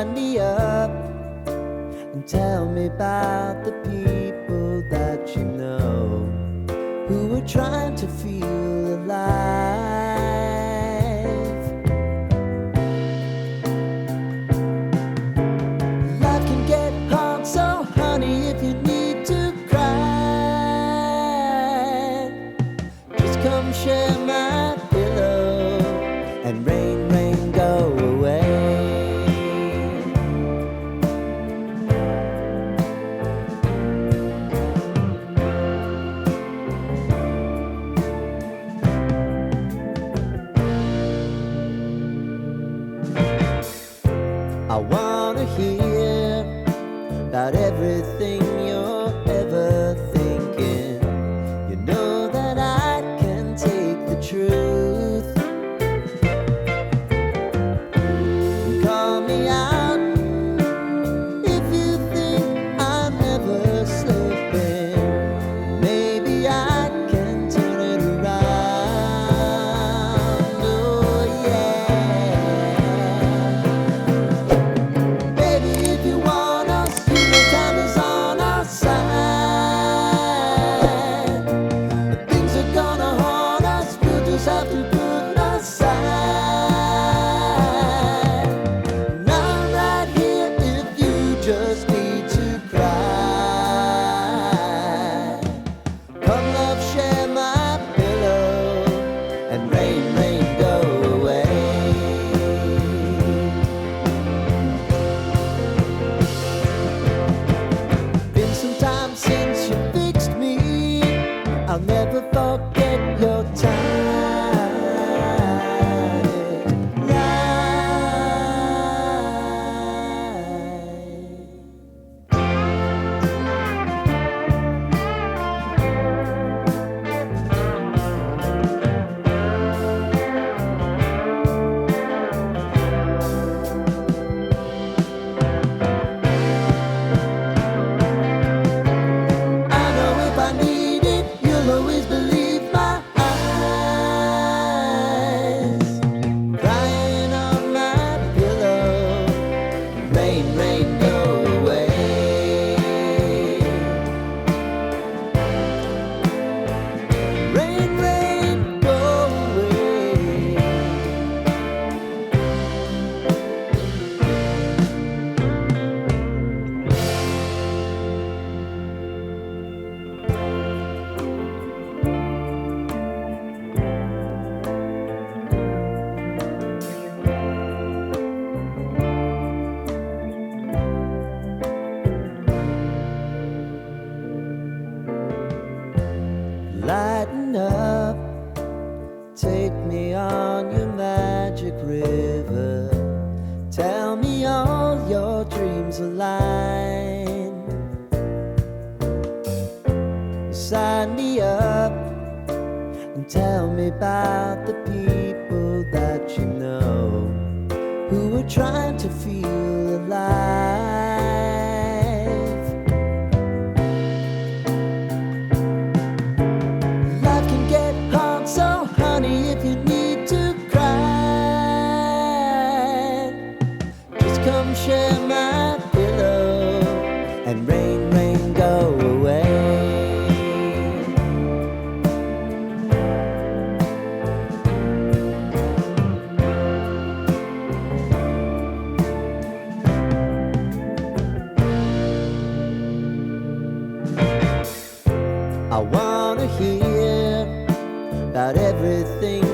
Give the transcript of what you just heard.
sign me up and tell me about the people that you know who are trying to feel alive. Life can get hard, so honey, if you need to cry, just come share my pillow and rain, rain, go away. I wanna hear about everything you're ever thinking. You know that I can take the truth. Call me out if you think I'm ever slipping. Maybe I can turn it around. Oh yeah. Baby, if you want us, you know time is on our side. Things are gonna haunt us, we'll just have to put aside. And I'm right here if you just need to cry. Come love, share my pillow and rain, rain, go away. Been some time since you fixed me. I'll never forget your time. I know if I need it, you'll always believe my eyes. Crying on my pillow, rain, rain, go away. Rain, rain, go away. Lighten up, take me on your magic river. Tell me all your dreams align. Sign me up and tell me about the people that you know who are trying to feel alive. Life can get hard, so honey, if you need to cry, just come share my pillow and rain, rain, go away. I wanna hear about everything